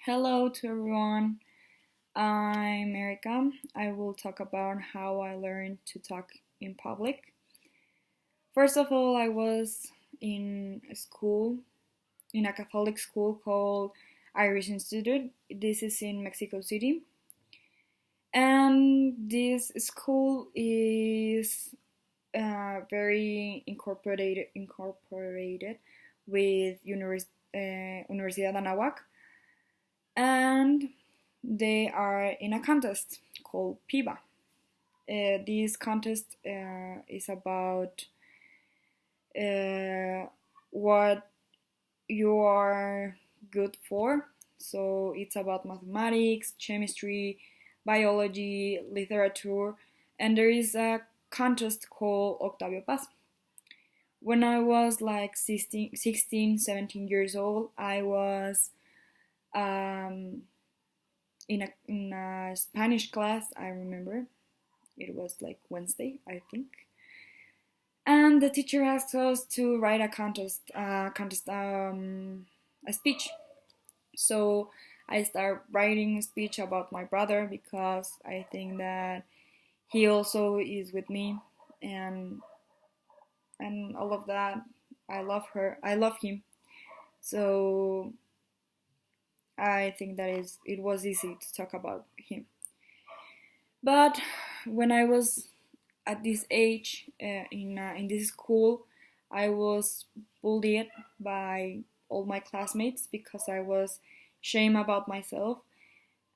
Hello to everyone. I'm Erica. I will talk about how I learned to talk in public. First of all, I was in a school, in a Catholic school called Irish Institute. This is in Mexico City. And this school is very incorporated with Universidad Anáhuac, and they are in a contest called PIBA. This contest is about what you are good for. So it's about mathematics, chemistry, biology, literature, and there is a contest called Octavio Paz. When I was like 16, 17 years old, I was um, in a Spanish class. I remember it was like Wednesday, I think, and the teacher asked us to write a speech. So I started writing a speech about my brother because I think that he also is with me, and all of that. I love her. I love him. So I think that is it was easy to talk about him. But when I was at this age in this school, I was bullied by all my classmates because I was shame about myself.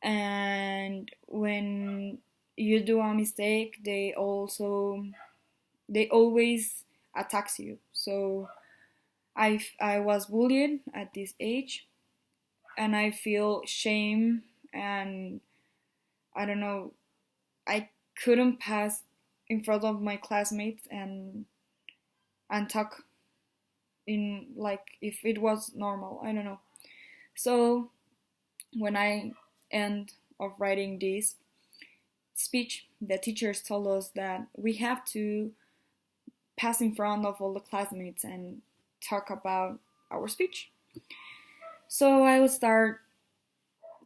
And when you do a mistake, they always attacks you. So I was bullied at this age, and I feel shame, and I don't know, I couldn't pass in front of my classmates and talk in like if it was normal. I don't know. So when I end of writing this speech, the teachers told us that we have to pass in front of all the classmates and talk about our speech. So I would start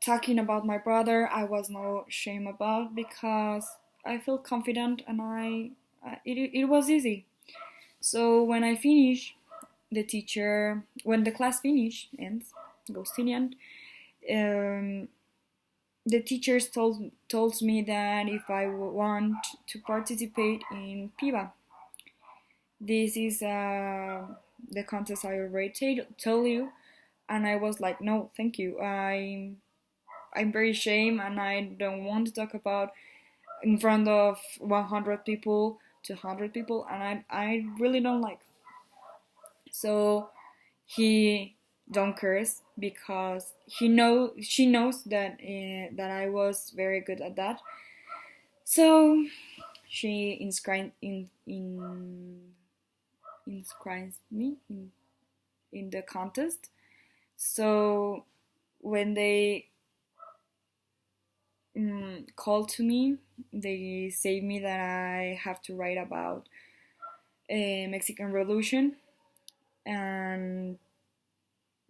talking about my brother. I was no shame about because I feel confident, and it was easy. So when I finish, when the class goes to the end, um, the teachers told me that if I want to participate in PIBA. This is the contest I already told you, and I was like, no, thank you. I'm very ashamed, and I don't want to talk about in front of 100 people, 200 people, and I really don't like. So he don't curse because she knows that I was very good at that. So she inscribes me in the contest. So when they call to me, they say me that I have to write about a Mexican Revolution, and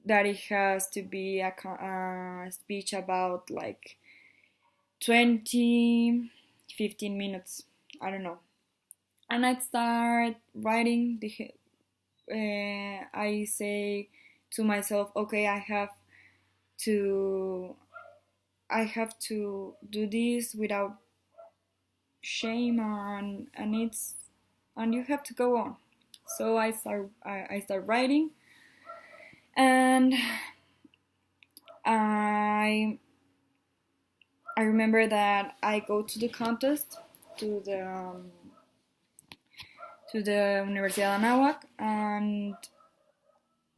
that it has to be a speech about like 20, 15 minutes. I don't know. And I start writing I say to myself, okay, to I have to do this without shame, and you have to go on. So I start writing, and I I remember that I go to the contest to the Universidad Anáhuac, and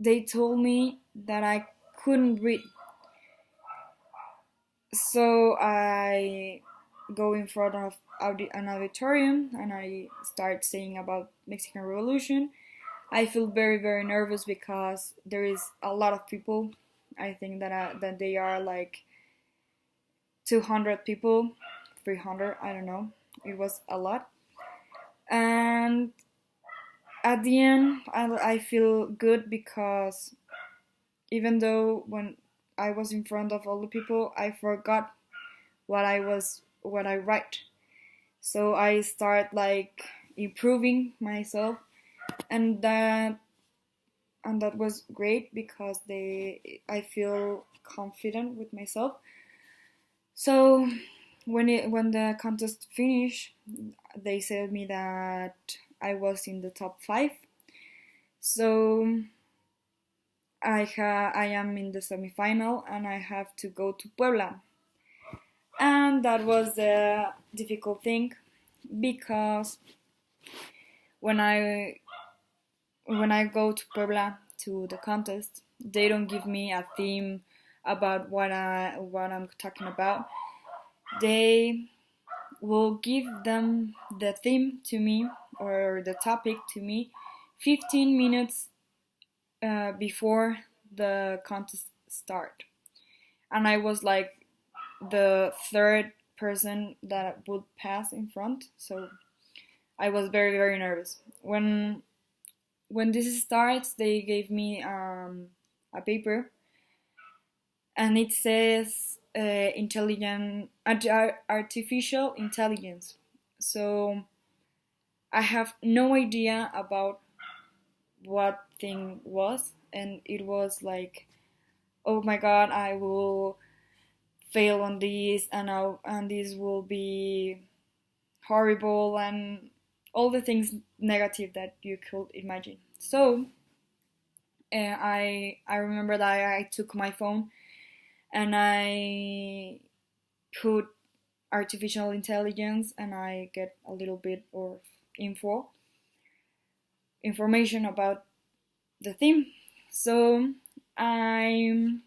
they told me that I couldn't read. So I go in front of an auditorium and I start saying about Mexican Revolution. I feel very very nervous because there is a lot of people. I think that they are like 200 people, 300. I don't know. It was a lot, and at the end I feel good because even though I was in front of all the people, I forgot what I write. So I start like improving myself, and that was great because I feel confident with myself. So when the contest finished, they said me that I was in the top 5. So I am in the semifinal and I have to go to Puebla, and that was the difficult thing because when I go to Puebla to the contest, they don't give me a theme about what I'm talking about. They will give them the theme to me or the topic to me 15 minutes before the contest start, and I was like the third person that would pass in front, so I was very very nervous. When this starts, they gave me a paper, and it says artificial intelligence. So I have no idea about what thing was, and it was like, oh my god, I will fail on this, and this will be horrible, and all the things negative that you could imagine. So I remember that I took my phone and I put artificial intelligence, and I get a little bit of information about the theme. So I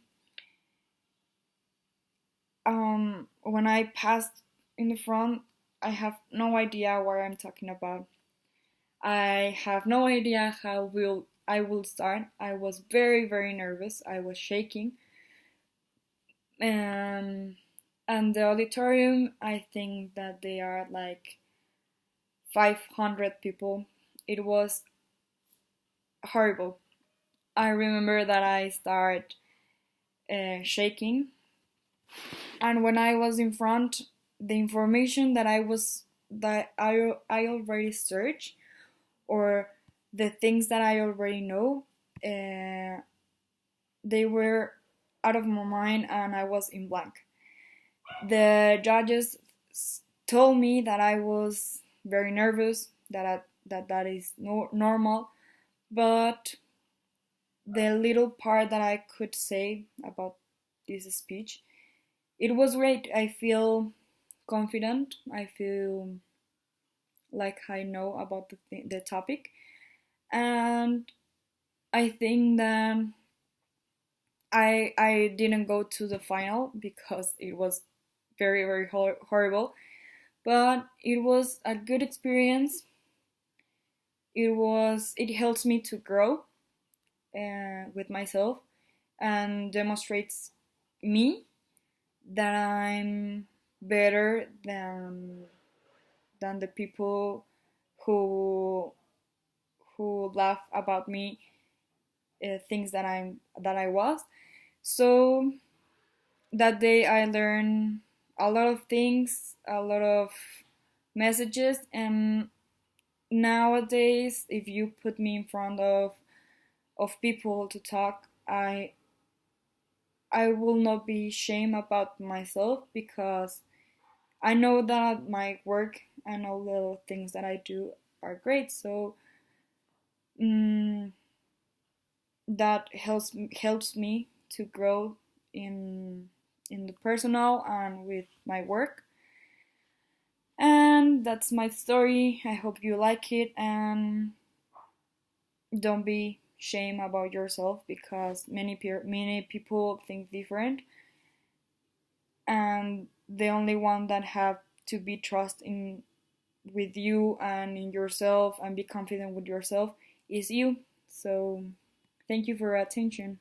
when I passed in the front, I have no idea what I'm talking about. I have no idea how will I will start. I was very very nervous. I was shaking. Um, and the auditorium, I think that they are like 500 people. It was horrible. I remember that I started shaking, and when I was in front, the information that I already searched, or the things that I already know, uh, they were out of my mind, and I was in blank. The judges told me that I was very nervous, that is normal, but the little part that I could say about this speech, it was great. I feel confident. I feel like I know about the topic, and I think that I didn't go to the final because it was very very horrible, but it was a good experience. It helps me to grow with myself, and demonstrates me that I'm better than the people who laugh about me, things that I was. So that day I learned a lot of things, a lot of messages, and nowadays if you put me in front of people to talk, I will not be ashamed about myself because I know that my work and all the things that I do are great. So mm, that helps me to grow in the personal and with my work. And that's my story. I hope you like it, and don't be shame about yourself because many people think different, and the only one that have to be trust in with you and in yourself and be confident with yourself is you. So thank you for your attention.